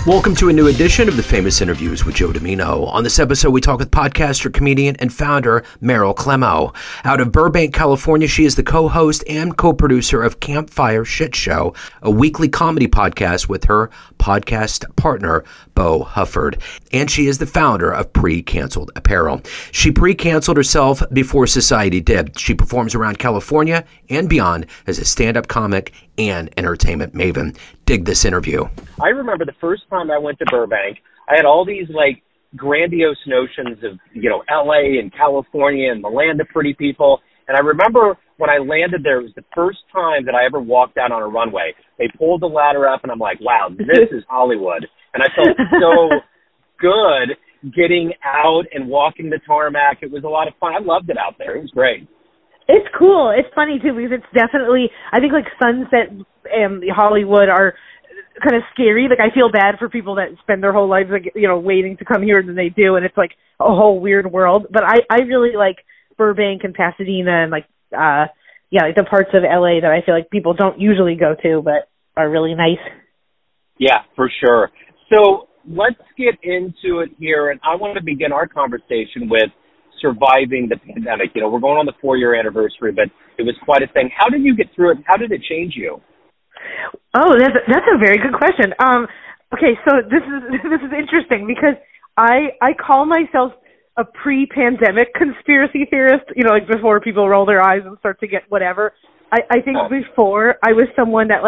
Welcome to a new edition of the Famous Interviews with Joe Dimino. On this episode, we talk with podcaster, comedian, and founder Meryl Klemow. Out of Burbank, California, she is the co-host and co-producer of Campfire Shit Show, a weekly comedy podcast with her podcast partner, Beau Hufford. And she is the founder of Pre-Canceled Apparel. She pre-canceled herself before society did. She performs around California and beyond as a stand-up comic and entertainment maven. Dig this interview. I remember the first time I went to Burbank, I had all these grandiose notions of, LA and California and the land of pretty people. And I remember when I landed there, it was the first time that I ever walked out on a runway. They pulled the ladder up and I'm like, wow, this is Hollywood. And I felt so good getting out and walking the tarmac. It was a lot of fun. I loved it out there. It was great. It's cool. It's funny, too, because it's definitely, I think, Sunset and Hollywood are kind of scary. I feel bad for people that spend their whole lives, waiting to come here, and then they do, and it's, a whole weird world. But I really like Burbank and Pasadena and, the parts of L.A. that I feel like people don't usually go to, but are really nice. Yeah, for sure. So let's get into it here, and I want to begin our conversation with surviving the pandemic. We're going on the 4-year anniversary, but it was quite a thing. How did you get through it? How did it change you? Oh, that's a very good question. Okay, so this is interesting because I call myself a pre-pandemic conspiracy theorist, before people roll their eyes and start to get whatever. I think before I was someone that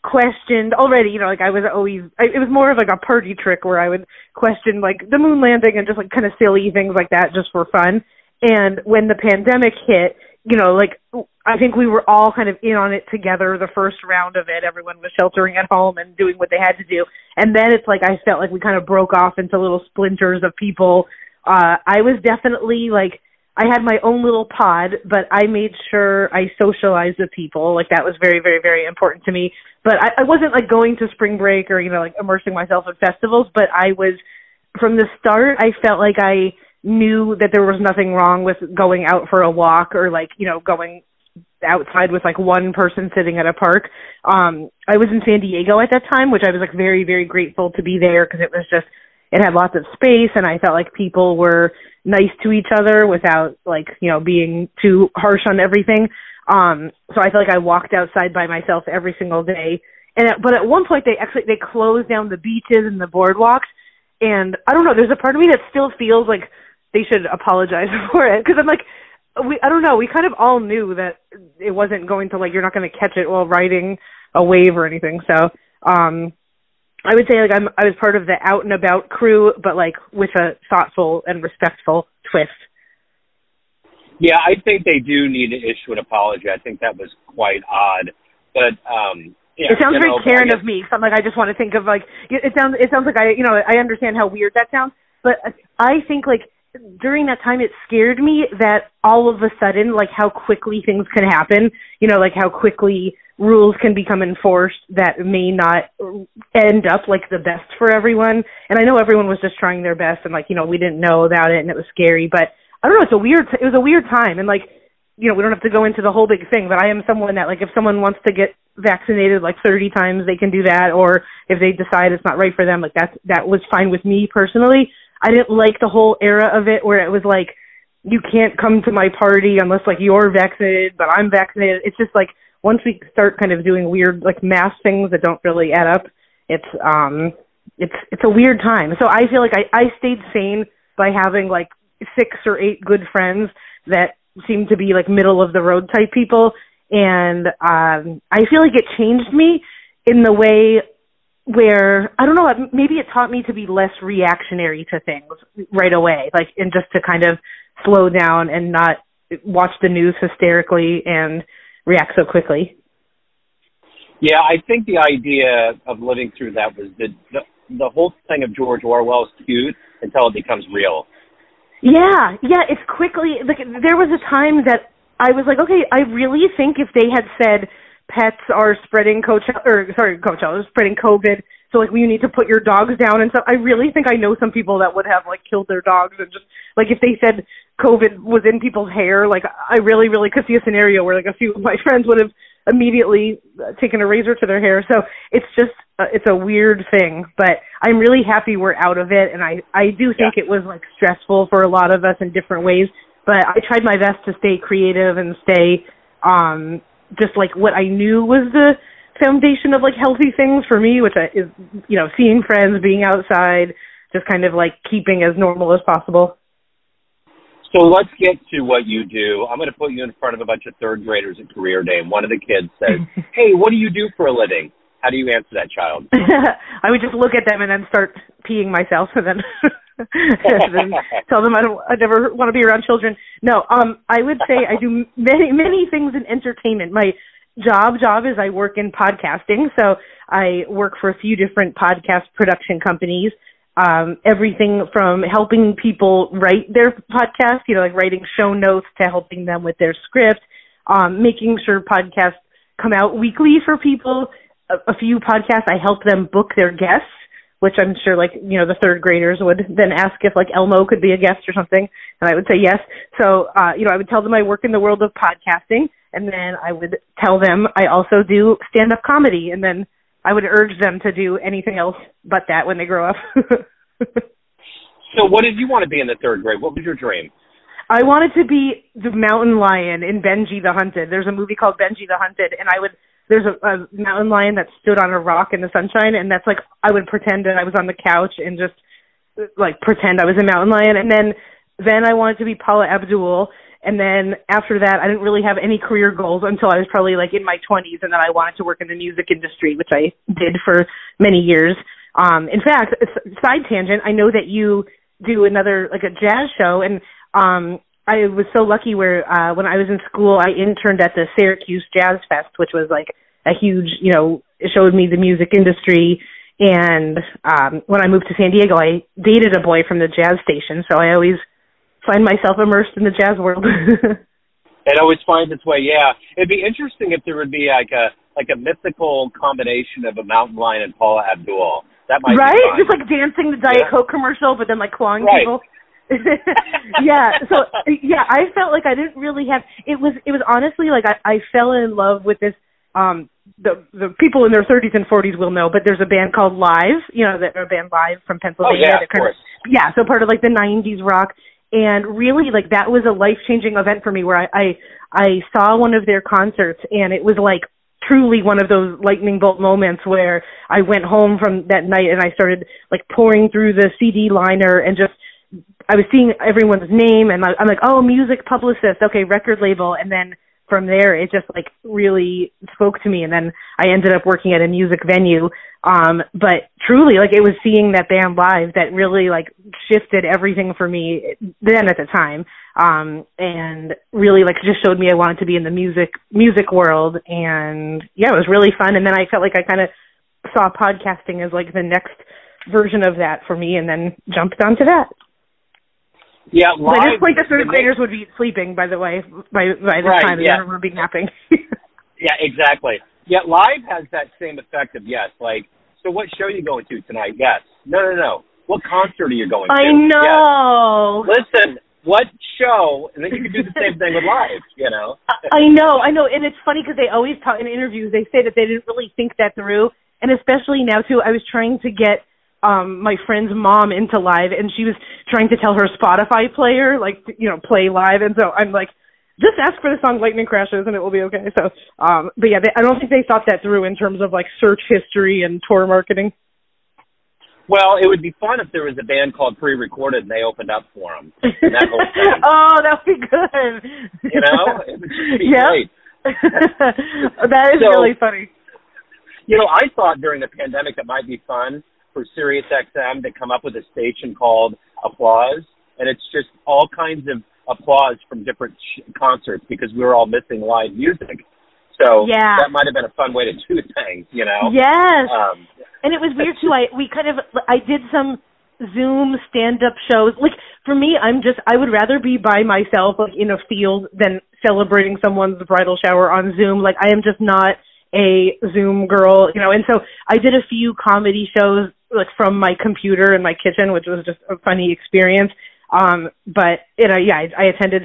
questioned already, I was always, it was more of a party trick where I would question the moon landing and just kind of silly things like that just for fun. And when the pandemic hit, I think we were all kind of in on it together the first round of it. Everyone was sheltering at home and doing what they had to do. And then it's I felt like we kind of broke off into little splinters of people. I was definitely I had my own little pod, but I made sure I socialized with people. That was very, very, very important to me. But I wasn't going to spring break or, immersing myself in festivals, but I was, from the start, I felt like I knew that there was nothing wrong with going out for a walk or going outside with one person sitting at a park. I was in San Diego at that time, which I was very, very grateful to be there because it had lots of space and I felt like people were nice to each other without being too harsh on everything. So I feel like I walked outside by myself every single day. But at one point they closed down the beaches and the boardwalks. And I don't know, there's a part of me that still feels like they should apologize for it. Cause I don't know, we kind of all knew that it wasn't going to you're not going to catch it while riding a wave or anything. So, I would say I was part of the out and about crew, but with a thoughtful and respectful twist. Yeah, I think they do need to issue an apology. I think that was quite odd, but yeah, it sounds very Karen of me. So I just want to think of it sounds like I understand how weird that sounds, but I think during that time it scared me that all of a sudden how quickly things can happen. How quickly rules can become enforced that may not end up the best for everyone. And I know everyone was just trying their best and we didn't know about it and it was scary, but I don't know, it was a weird time. And we don't have to go into the whole big thing, but I am someone that if someone wants to get vaccinated 30 times, they can do that. Or if they decide it's not right for them, that was fine with me personally. I didn't like the whole era of it where it was you can't come to my party unless you're vaccinated, but I'm vaccinated. It's just once we start kind of doing weird mass things that don't really add up, it's a weird time. So I feel I stayed sane by having 6 or 8 good friends that seem to be middle of the road type people. And I feel it changed me in the way where, I don't know, maybe it taught me to be less reactionary to things right away, and just to kind of slow down and not watch the news hysterically and react so quickly. Yeah, I think the idea of living through that was the whole thing of George Orwell's cute until it becomes real. Yeah, it's quickly, there was a time that I was okay, I really think if they had said pets are spreading spreading COVID, so we need to put your dogs down and stuff, I really think I know some people that would have killed their dogs and just if they said COVID was in people's hair, I really, really could see a scenario where a few of my friends would have immediately taking a razor to their hair. So it's just, it's a weird thing, but I'm really happy we're out of it. And I do think it was like stressful for a lot of us in different ways, but I tried my best to stay creative and stay, just like what I knew was the foundation of like healthy things for me, which is, you know, seeing friends, being outside, just kind of like keeping as normal as possible. So let's get to what you do. I'm going to put you in front of a bunch of third graders at career day, and one of the kids says, "Hey, what do you do for a living?" How do you answer that child? I would just look at them and then start peeing myself, and then, and then tell them I never want to be around children. No, I would say I do many things in entertainment. My job is I work in podcasting, so I work for a few different podcast production companies. Everything from helping people write their podcast, you know, like writing show notes, to helping them with their script, making sure podcasts come out weekly for people. A few podcasts, I help them book their guests, which I'm sure, like, you know, the third graders would then ask if, like, Elmo could be a guest or something, and I would say yes. So, you know, I would tell them I work in the world of podcasting, and then I would tell them I also do stand-up comedy, and then I would urge them to do anything else but that when they grow up. So what did you want to be in the third grade? What was your dream? I wanted to be the mountain lion in Benji the Hunted. There's a movie called Benji the Hunted, and there's a mountain lion that stood on a rock in the sunshine, and that's like, I would pretend that I was on the couch and just like pretend I was a mountain lion. And then I wanted to be Paula Abdul, and then after that, I didn't really have any career goals until I was probably like in my 20s, and then I wanted to work in the music industry, which I did for many years. In fact, side tangent, I know that you do another, like a jazz show, and I was so lucky where when I was in school, I interned at the Syracuse Jazz Fest, which was like a huge, you know, it showed me the music industry. And when I moved to San Diego, I dated a boy from the jazz station, so I always find myself immersed in the jazz world. It always finds its way, yeah. It'd be interesting if there would be like a mythical combination of a mountain lion and Paula Abdul. That might right? be fun. Just like dancing the Diet Coke commercial, but then like clawing people. Yeah, so yeah, I felt like I didn't really have. It was honestly like I fell in love with this. The people in their 30s and 40s will know, but there's a band called Live. You know, a band Live from Pennsylvania. Oh yeah, of course. Yeah, so part of like the 90s rock. And really, like, that was a life-changing event for me where I saw one of their concerts, and it was, like, truly one of those lightning bolt moments where I went home from that night and I started, like, pouring through the CD liner and just, I was seeing everyone's name, and I'm like, oh, music publicist, okay, record label, and then from there, it just, like, really spoke to me, and then I ended up working at a music venue. But truly, like, it was seeing that band live that really, like, shifted everything for me then at the time, and really, like, just showed me I wanted to be in the music world, and, yeah, it was really fun, and then I felt like I kind of saw podcasting as, like, the next version of that for me, and then jumped onto that. Yeah, live. At this point, the third graders would be sleeping, by the way, by this time, yeah. They would be napping. Yeah, exactly. Yeah, live has that same effect of yes, like, so what show are you going to tonight? Yes. No. What concert are you going to? I know. Yes. Listen, what show? And then you can do the same thing with live, you know? I know. And it's funny because they always talk in interviews, they say that they didn't really think that through. And especially now, too, I was trying to get my friend's mom into live, and she was trying to tell her Spotify player, like, you know, play live. And so I'm like, just ask for the song Lightning Crashes and it will be okay. So, but yeah, I don't think they thought that through in terms of like search history and tour marketing. Well, it would be fun if there was a band called Pre-Recorded and they opened up for them. And that whole thing. Oh, that would be good. You know? It would just be great. That is really funny. You know, I thought during the pandemic it might be fun for Sirius XM to come up with a station called Applause, and it's just all kinds of applause from different concerts because we were all missing live music. So that might have been a fun way to do things, you know? Yes. And it was weird, too. I did some Zoom stand-up shows. Like, for me, I would rather be by myself, like, in a field than celebrating someone's bridal shower on Zoom. Like, I am just not a Zoom girl, you know? And so I did a few comedy shows, like, from my computer in my kitchen, which was just a funny experience. But, I attended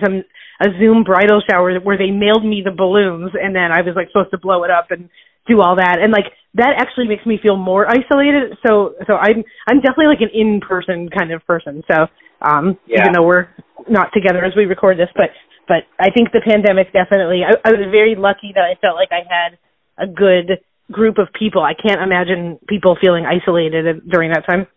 a Zoom bridal shower where they mailed me the balloons, and then I was like supposed to blow it up and do all that. And like, that actually makes me feel more isolated. So I'm definitely like an in-person kind of person. So, even though we're not together as we record this, but I think the pandemic definitely, I was very lucky that I felt like I had a good group of people. I can't imagine people feeling isolated during that time.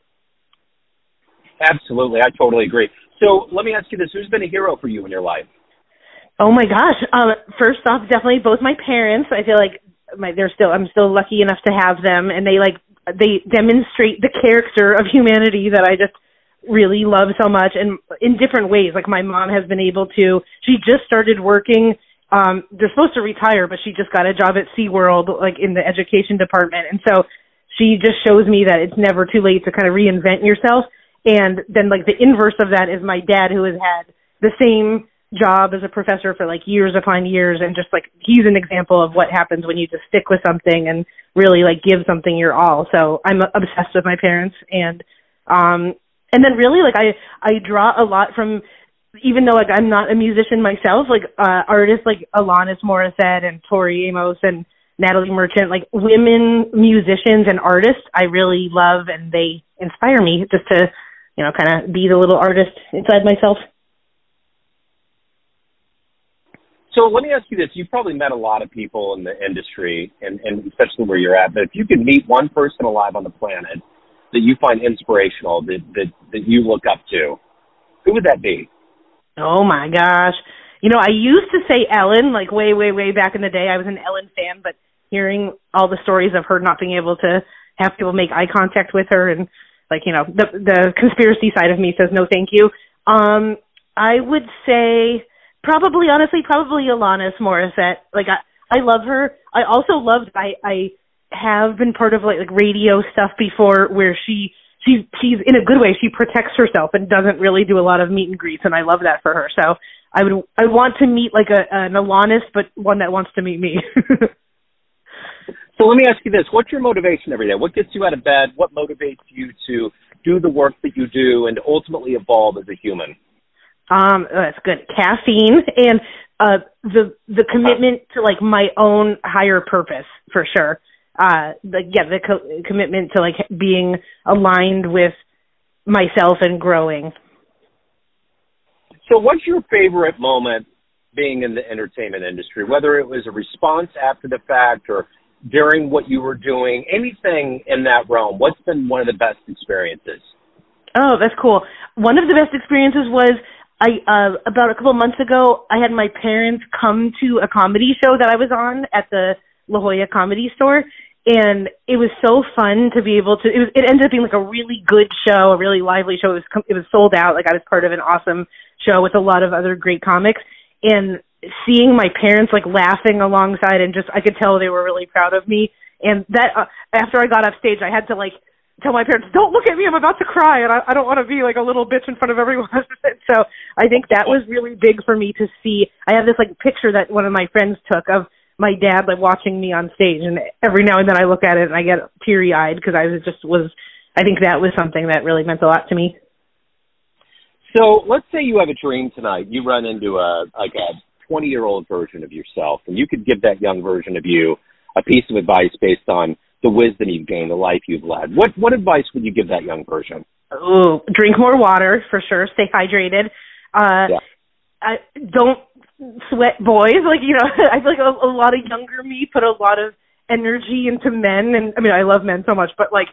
Absolutely. I totally agree. So let me ask you this. Who's been a hero for you in your life? Oh my gosh. First off, definitely both my parents. I feel like I'm still lucky enough to have them, and they demonstrate the character of humanity that I just really love so much, and in different ways. Like my mom has been able to, she just started working, they're supposed to retire, but she just got a job at SeaWorld, like in the education department. And so she just shows me that it's never too late to kind of reinvent yourself. And then like the inverse of that is my dad, who has had the same job as a professor for like years upon years, and just like he's an example of what happens when you just stick with something and really like give something your all. So I'm obsessed with my parents, and then really like I draw a lot from, even though like I'm not a musician myself, like artists like Alanis Morissette and Tori Amos and Natalie Merchant, like women musicians and artists I really love, and they inspire me just to, kind of be the little artist inside myself. So let me ask you this. You've probably met a lot of people in the industry, and especially where you're at, but if you could meet one person alive on the planet that you find inspirational, that you look up to, who would that be? Oh, my gosh. I used to say Ellen, like way, way, way back in the day. I was an Ellen fan, but hearing all the stories of her not being able to have people make eye contact with her, and, like, the conspiracy side of me says no thank you. I would say probably Alanis Morissette. Like, I love her. I also loved, I have been part of, like radio stuff before where she's in a good way. She protects herself and doesn't really do a lot of meet and greets, and I love that for her. So I want to meet like an Alanis, but one that wants to meet me. So let me ask you this. What's your motivation every day? What gets you out of bed? What motivates you to do the work that you do and ultimately evolve as a human? That's good. Caffeine and the commitment to like my own higher purpose, for sure. The commitment to like being aligned with myself and growing. So what's your favorite moment being in the entertainment industry, whether it was a response after the fact or during what you were doing, anything in that realm? What's been one of the best experiences? Oh, that's cool. One of the best experiences was about a couple of months ago, I had my parents come to a comedy show that I was on at the La Jolla Comedy Store, and it was so fun to be able to, it ended up being like a really good show, a really lively show. It was sold out. Like I was part of an awesome show with a lot of other great comics, and seeing my parents like laughing alongside, and just, I could tell they were really proud of me. And that, after I got off stage, I had to like tell my parents, don't look at me, I'm about to cry, and I don't want to be like a little bitch in front of everyone. So I think that was really big for me to see. I have this like picture that one of my friends took of my dad like watching me on stage, and every now and then I look at it and I get teary-eyed because I think that was something that really meant a lot to me. So let's say you have a dream tonight. You run into a 20-year-old version of yourself, and you could give that young version of you a piece of advice based on the wisdom you've gained, the life you've led. What advice would you give that young version? Ooh, drink more water, for sure. Stay hydrated. Don't sweat boys. Like, I feel like a lot of younger me put a lot of energy into men. And, I mean, I love men so much, but, like,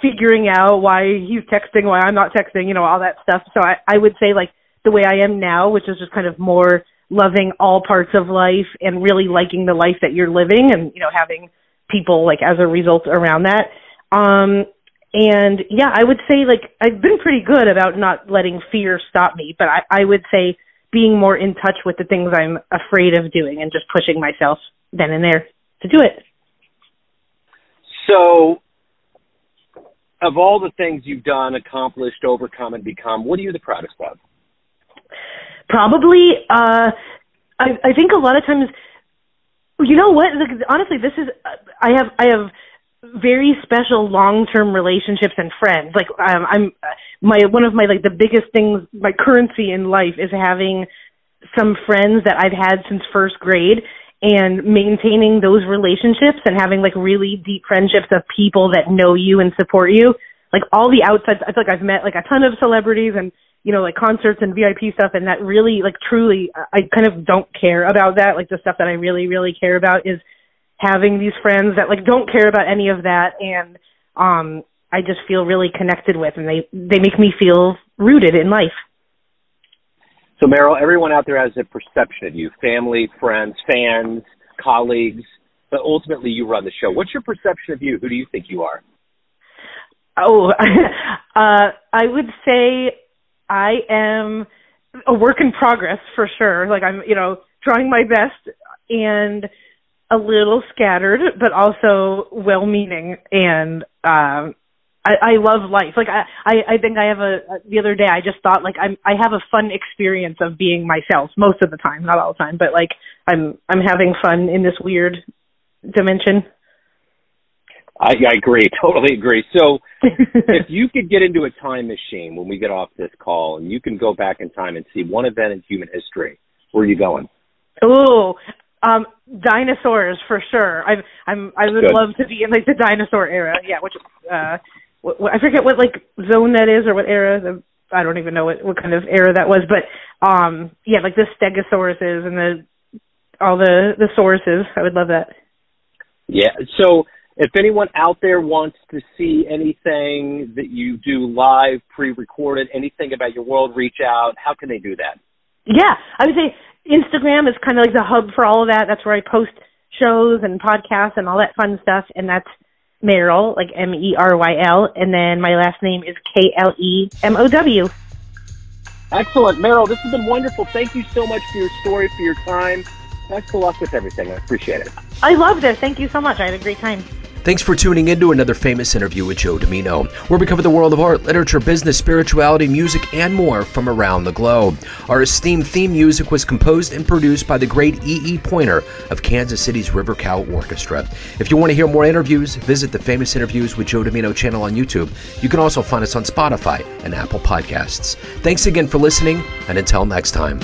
figuring out why he's texting, why I'm not texting, all that stuff. So I would say, like, the way I am now, which is just kind of more loving all parts of life and really liking the life that you're living and, having people like as a result around that. And yeah, I would say like I've been pretty good about not letting fear stop me, but I would say being more in touch with the things I'm afraid of doing and just pushing myself then and there to do it. So of all the things you've done, accomplished, overcome, and become, what are you the proudest of? Probably, I think a lot of times, you know what? Honestly, I have very special long-term relationships and friends. Like one of my like the biggest things, my currency in life is having some friends that I've had since first grade and maintaining those relationships and having like really deep friendships of people that know you and support you. Like all the outside, I feel like I've met like a ton of celebrities and, you know, like concerts and VIP stuff, and that really, like truly, I kind of don't care about that. Like the stuff that I really, really care about is having these friends that like don't care about any of that, and I just feel really connected with, and they make me feel rooted in life. So Meryl, everyone out there has a perception of you, family, friends, fans, colleagues, but ultimately you run the show. What's your perception of you? Who do you think you are? Oh, I would say I am a work in progress for sure. Like I'm, you know, trying my best and a little scattered, but also well-meaning. And I love life. Like I think I have the other day I just thought like I have a fun experience of being myself most of the time, not all the time, but like I'm having fun in this weird dimension. I agree, totally agree. So if you could get into a time machine when we get off this call and you can go back in time and see one event in human history, where are you going? Oh, dinosaurs for sure. I would Good. love to be in like the dinosaur era. Yeah, which I forget what like zone that is or what era. I don't even know what kind of era that was, but yeah, like the stegosauruses and all the sauruses. I would love that. Yeah. So if anyone out there wants to see anything that you do live, pre-recorded, anything about your world, reach out. How can they do that? Yeah, I would say Instagram is kind of like the hub for all of that. That's where I post shows and podcasts and all that fun stuff, and that's Meryl, like Meryl, and then my last name is Klemow. Excellent. Meryl, this has been wonderful. Thank you so much for your story, for your time. Best of luck with everything. I appreciate it. I love this. Thank you so much. I had a great time. Thanks for tuning in to another famous interview with Joe Dimino, where we cover the world of art, literature, business, spirituality, music, and more from around the globe. Our esteemed theme music was composed and produced by the great E.E. Pointer of Kansas City's River Cow Orchestra. If you want to hear more interviews, visit the Famous Interviews with Joe Dimino channel on YouTube. You can also find us on Spotify and Apple Podcasts. Thanks again for listening, and until next time.